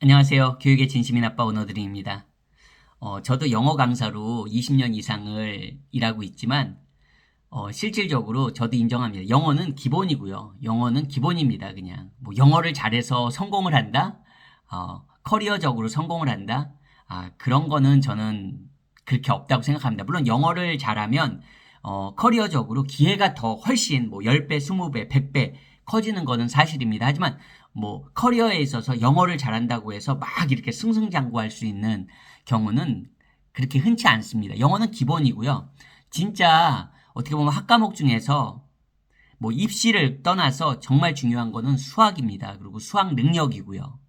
안녕하세요. 교육의 진심인 아빠 오너드림입니다. 저도 영어 강사로 20년 이상을 일하고 있지만 실질적으로 저도 인정합니다. 영어는 기본이고요. 영어는 기본입니다. 그냥 뭐 영어를 잘해서 성공을 한다? 커리어적으로 성공을 한다? 그런 거는 저는 그렇게 없다고 생각합니다. 물론 영어를 잘하면 커리어적으로 기회가 더 훨씬 뭐 10배, 20배, 100배 커지는 거는 사실입니다. 하지만 뭐 커리어에 있어서 영어를 잘한다고 해서 막 이렇게 승승장구할 수 있는 경우는 그렇게 흔치 않습니다. 영어는 기본이고요. 진짜 어떻게 보면 학과목 중에서 뭐 입시를 떠나서 정말 중요한 거는 수학입니다. 그리고 수학 능력이고요.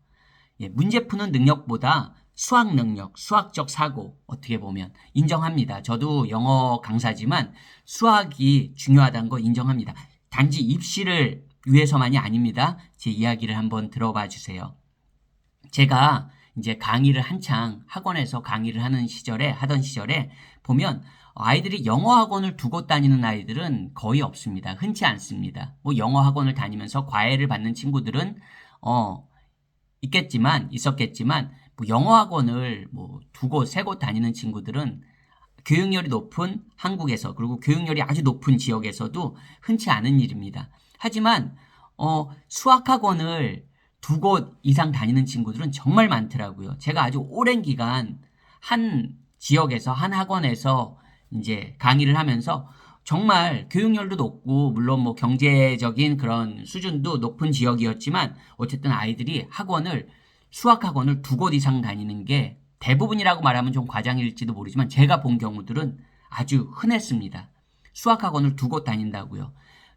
예, 문제 푸는 능력보다 수학 능력, 수학적 사고 어떻게 보면 인정합니다. 저도 영어 강사지만 수학이 중요하다는 거 인정합니다. 단지 입시를 위해서만이 아닙니다. 제 이야기를 한번 들어봐 주세요. 제가 이제 강의를 한창 학원에서 강의를 하던 시절에 보면 아이들이 영어 학원을 두고 다니는 아이들은 거의 없습니다. 흔치 않습니다. 뭐 영어 학원을 다니면서 과외를 받는 친구들은 있었겠지만 뭐 영어 학원을 뭐 두 곳, 세 곳 다니는 친구들은 교육열이 높은 한국에서 그리고 교육열이 아주 높은 지역에서도 흔치 않은 일입니다. 하지만 수학학원을 두 곳 이상 다니는 친구들은 정말 많더라고요. 제가 아주 오랜 기간 한 지역에서 한 학원에서 이제 강의를 하면서 정말 교육열도 높고 물론 뭐 경제적인 그런 수준도 높은 지역이었지만 어쨌든 아이들이 수학학원을 두 곳 이상 다니는 게 대부분이라고 말하면 좀 과장일지도 모르지만 제가 본 경우들은 아주 흔했습니다. 수학학원을 두 곳 다닌다고요.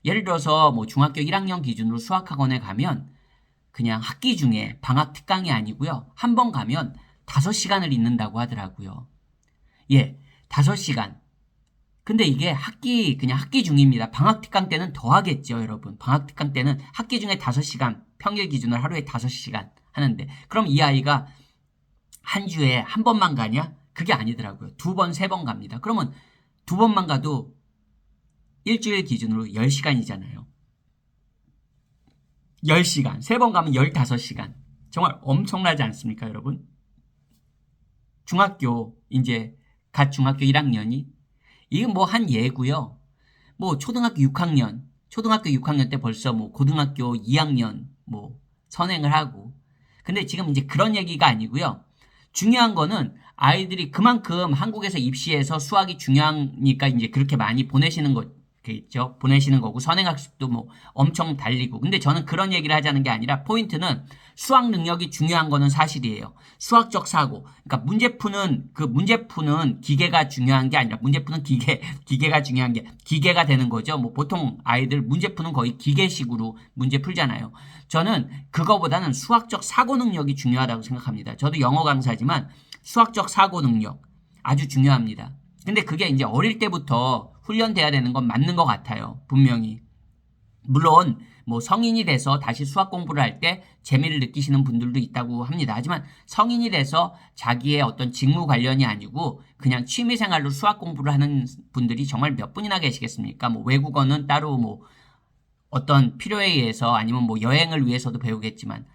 예를 들어서 뭐 중학교 1학년 기준으로 수학학원에 가면 그냥 학기 중에 방학 특강이 아니고요. 한 번 가면 5시간을 있는다고 하더라고요. 예, 5시간. 근데 이게 그냥 학기 중입니다. 방학 특강 때는 더 하겠죠, 여러분. 방학 특강 때는 학기 중에 5시간, 평일 기준으로 하루에 5시간 하는데, 그럼 이 아이가 한 주에 한 번만 가냐? 그게 아니더라고요. 두 번, 세 번 갑니다. 그러면 두 번만 가도 일주일 기준으로 10시간이잖아요. 10시간. 세 번 가면 15시간. 정말 엄청나지 않습니까, 여러분? 갓 중학교 1학년이 이건 뭐 한 예고요. 뭐 초등학교 6학년 때 벌써 뭐 고등학교 2학년 뭐 선행을 하고. 근데 지금 이제 그런 얘기가 아니고요. 중요한 거는 아이들이 그만큼 한국에서 입시해서 수학이 중요하니까 이제 그렇게 많이 보내시는 거고 선행학습도 뭐 엄청 달리고. 근데 저는 그런 얘기를 하자는 게 아니라 포인트는 수학 능력이 중요한 거는 사실이에요. 수학적 사고. 그러니까 문제 푸는 기계가 중요한 게 아니라 문제 푸는 기계가 중요한 게 기계가 되는 거죠. 뭐 보통 아이들 문제 푸는 거의 기계식으로 문제 풀잖아요. 저는 그거보다는 수학적 사고 능력이 중요하다고 생각합니다. 저도 영어 강사지만 수학적 사고 능력 아주 중요합니다. 근데 그게 이제 어릴 때부터 훈련돼야 되는 건 맞는 것 같아요. 분명히. 물론 뭐 성인이 돼서 다시 수학 공부를 할 때 재미를 느끼시는 분들도 있다고 합니다. 하지만 성인이 돼서 자기의 어떤 직무 관련이 아니고 그냥 취미 생활로 수학 공부를 하는 분들이 정말 몇 분이나 계시겠습니까? 뭐 외국어는 따로 뭐 어떤 필요에 의해서 아니면 뭐 여행을 위해서도 배우겠지만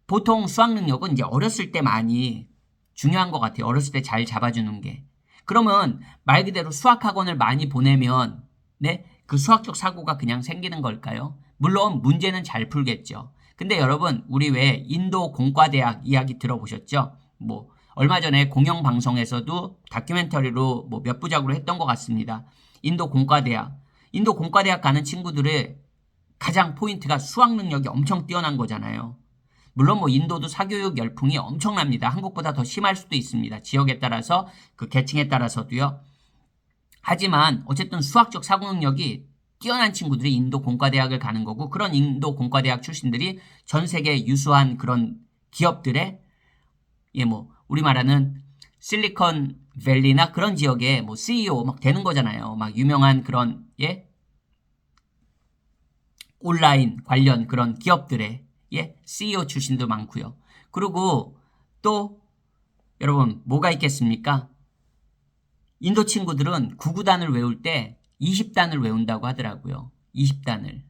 보통 수학 능력은 이제 어렸을 때 많이 중요한 것 같아요. 어렸을 때 잘 잡아주는 게. 그러면 말 그대로 수학학원을 많이 보내면 네? 그 수학적 사고가 그냥 생기는 걸까요? 물론 문제는 잘 풀겠죠. 근데 여러분 우리 왜 인도 공과대학 이야기 들어보셨죠? 뭐 얼마 전에 공영방송에서도 다큐멘터리로 뭐 몇 부작으로 했던 것 같습니다. 인도 공과대학 가는 친구들의 가장 포인트가 수학 능력이 엄청 뛰어난 거잖아요. 물론 뭐 인도도 사교육 열풍이 엄청납니다. 한국보다 더 심할 수도 있습니다. 지역에 따라서 그 계층에 따라서도요. 하지만 어쨌든 수학적 사고 능력이 뛰어난 친구들이 인도 공과대학을 가는 거고 그런 인도 공과대학 출신들이 전 세계 유수한 그런 기업들의 뭐 우리 말하는 실리콘밸리나 그런 지역에 뭐 CEO 막 되는 거잖아요. 막 유명한 그런 온라인 관련 그런 기업들의 CEO 출신도 많고요. 그리고 또 여러분 뭐가 있겠습니까? 인도 친구들은 구구단을 외울 때 20단을 외운다고 하더라고요. 20단을.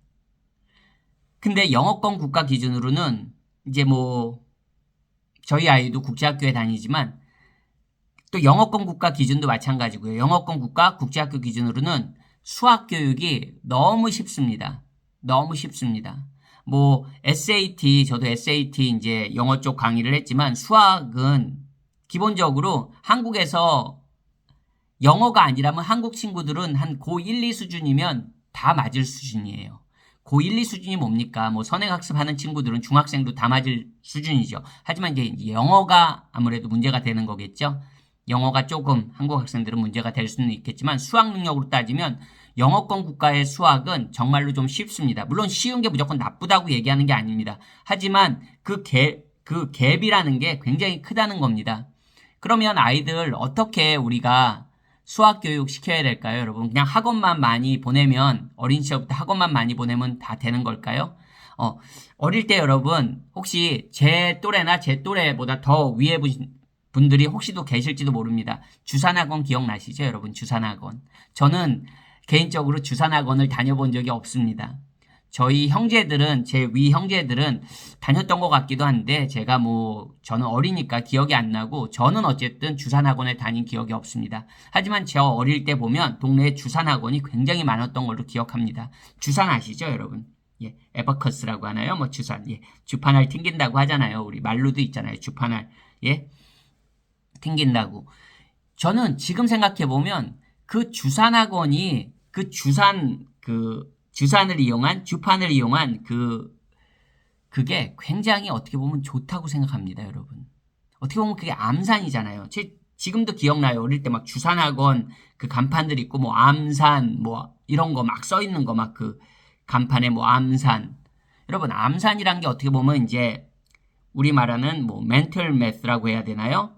근데 영어권 국가 기준으로는 이제 뭐 저희 아이도 국제학교에 다니지만 또 영어권 국가 기준도 마찬가지고요. 영어권 국가 국제학교 기준으로는 수학 교육이 너무 쉽습니다. 너무 쉽습니다. 뭐 SAT, 저도 SAT 이제 영어 쪽 강의를 했지만 수학은 기본적으로 한국에서 영어가 아니라면 한국 친구들은 한 고 1, 2 수준이면 다 맞을 수준이에요. 고 1, 2 수준이 뭡니까? 뭐 선행학습하는 친구들은 중학생도 다 맞을 수준이죠. 하지만 이제 영어가 아무래도 문제가 되는 거겠죠. 영어가 조금 한국 학생들은 문제가 될 수는 있겠지만 수학 능력으로 따지면 영어권 국가의 수학은 정말로 좀 쉽습니다. 물론 쉬운 게 무조건 나쁘다고 얘기하는 게 아닙니다. 하지만 그 갭이라는 게 굉장히 크다는 겁니다. 그러면 아이들 어떻게 우리가 수학 교육 시켜야 될까요, 여러분? 그냥 학원만 많이 보내면, 어린 시절부터 학원만 많이 보내면 다 되는 걸까요? 어릴 때 여러분, 혹시 제 또래나 제 또래보다 더 위에 분들이 혹시도 계실지도 모릅니다. 주산학원 기억나시죠, 여러분? 주산학원. 저는 개인적으로 주산학원을 다녀본 적이 없습니다. 저희 형제들은, 제 위 형제들은 다녔던 것 같기도 한데, 제가 저는 어리니까 기억이 안 나고, 저는 어쨌든 주산학원에 다닌 기억이 없습니다. 하지만 저 어릴 때 보면 동네에 주산학원이 굉장히 많았던 걸로 기억합니다. 주산 아시죠, 여러분? 예, 에버커스라고 하나요? 주산. 예, 주판알 튕긴다고 하잖아요. 우리 말로도 있잖아요. 주판알. 예, 튕긴다고. 저는 지금 생각해보면 그 주산학원이 주산을 이용한, 주판을 이용한 그게 굉장히 어떻게 보면 좋다고 생각합니다, 여러분. 어떻게 보면 그게 암산이잖아요. 지금도 기억나요. 어릴 때 막 주산학원 그 간판들 있고 암산 이런 거 막 써 있는 거 막 그 간판에 암산. 여러분, 암산이란 게 어떻게 보면 이제 우리 말하는 멘털 매스라고 해야 되나요?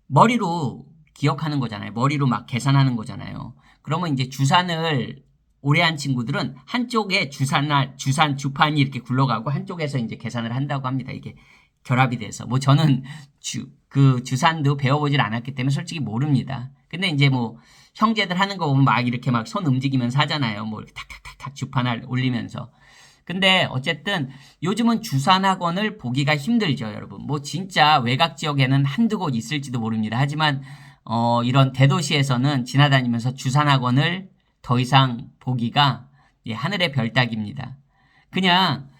머리로 기억하는 거잖아요. 머리로 막 계산하는 거잖아요. 그러면 이제 주산을 오래 한 친구들은 한쪽에 주판이 이렇게 굴러가고 한쪽에서 이제 계산을 한다고 합니다. 이게 결합이 돼서. 저는 주산도 배워보질 않았기 때문에 솔직히 모릅니다. 근데 이제 형제들 하는 거 보면 막 이렇게 막 손 움직이면서 하잖아요. 이렇게 탁탁탁탁 주판을 올리면서. 근데 어쨌든 요즘은 주산학원을 보기가 힘들죠, 여러분. 진짜 외곽 지역에는 한두 곳 있을지도 모릅니다. 하지만 이런 대도시에서는 지나다니면서 주산학원을 더 이상 보기가 하늘의 별 따기입니다. 그냥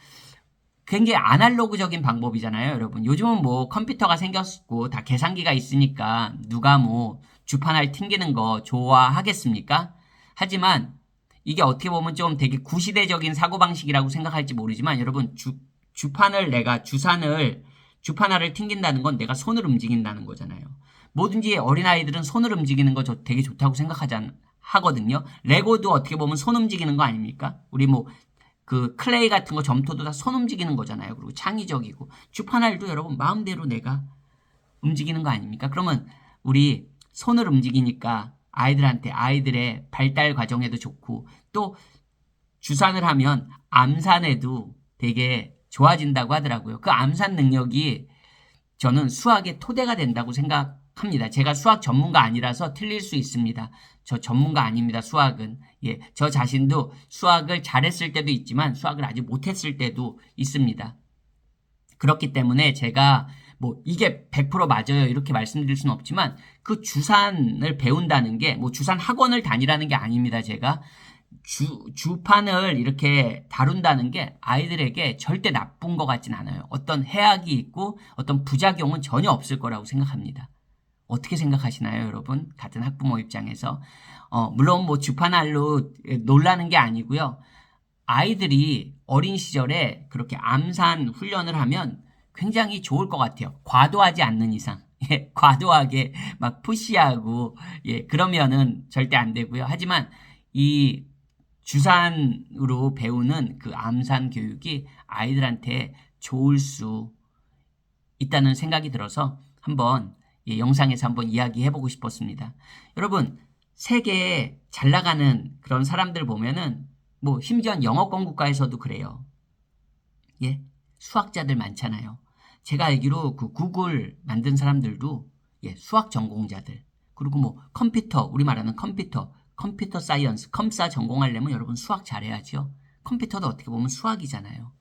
굉장히 아날로그적인 방법이잖아요, 여러분. 요즘은 컴퓨터가 생겼고 다 계산기가 있으니까 누가 주판알 튕기는 거 좋아하겠습니까? 하지만 이게 어떻게 보면 좀 되게 구시대적인 사고방식이라고 생각할지 모르지만 여러분 주판알을 튕긴다는 건 내가 손을 움직인다는 거잖아요. 뭐든지 어린아이들은 손을 움직이는 거 되게 좋다고 하거든요. 레고도 어떻게 보면 손 움직이는 거 아닙니까? 우리 클레이 같은 거 점토도 다 손 움직이는 거잖아요. 그리고 창의적이고 주판알도 여러분 마음대로 내가 움직이는 거 아닙니까? 그러면 우리 손을 움직이니까 아이들의 발달 과정에도 좋고 또 주산을 하면 암산에도 되게 좋아진다고 하더라고요. 그 암산 능력이 저는 수학의 토대가 된다고 생각합니다. 제가 수학 전문가 아니라서 틀릴 수 있습니다. 저 전문가 아닙니다. 수학은. 예, 저 자신도 수학을 잘했을 때도 있지만 수학을 아직 못했을 때도 있습니다. 그렇기 때문에 제가 이게 100% 맞아요 이렇게 말씀드릴 수는 없지만 그 주산을 배운다는 게 주산 학원을 다니라는 게 아닙니다. 제가 주판을 이렇게 다룬다는 게 아이들에게 절대 나쁜 것 같진 않아요. 어떤 해악이 있고 어떤 부작용은 전혀 없을 거라고 생각합니다. 어떻게 생각하시나요, 여러분? 같은 학부모 입장에서. 물론 주판알로 놀라는 게 아니고요. 아이들이 어린 시절에 그렇게 암산 훈련을 하면 굉장히 좋을 것 같아요. 과도하지 않는 이상. 예, 과도하게 막 푸시하고, 그러면은 절대 안 되고요. 하지만 이 주산으로 배우는 그 암산 교육이 아이들한테 좋을 수 있다는 생각이 들어서 한번 영상에서 한번 이야기해보고 싶었습니다. 여러분, 세계에 잘 나가는 그런 사람들 보면은 심지어 영어권 국가에서도 그래요. 예, 수학자들 많잖아요. 제가 알기로 그 구글 만든 사람들도 수학 전공자들 그리고 컴퓨터 우리 말하는 컴퓨터 사이언스 컴사 전공하려면 여러분 수학 잘해야죠. 컴퓨터도 어떻게 보면 수학이잖아요.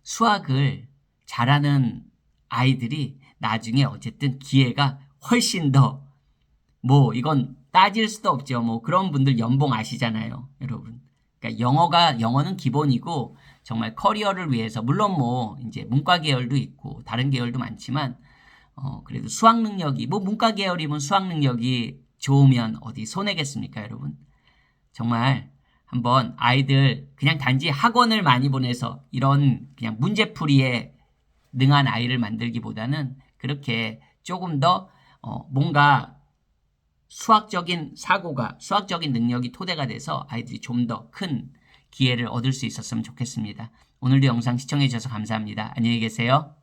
수학을 잘하는 아이들이 나중에 어쨌든 기회가 훨씬 더 뭐 이건 따질 수도 없죠. 뭐 그런 분들 연봉 아시잖아요, 여러분. 그러니까 영어는 기본이고 정말 커리어를 위해서 물론 뭐 이제 문과 계열도 있고 다른 계열도 많지만 그래도 수학 능력이 뭐 문과 계열이면 수학 능력이 좋으면 어디 손해겠습니까, 여러분? 정말 한번 아이들 그냥 단지 학원을 많이 보내서 이런 그냥 문제풀이에 능한 아이를 만들기보다는 그렇게 조금 더 뭔가 수학적인 사고가 수학적인 능력이 토대가 돼서 아이들이 좀 더 큰 기회를 얻을 수 있었으면 좋겠습니다. 오늘도 영상 시청해 주셔서 감사합니다. 안녕히 계세요.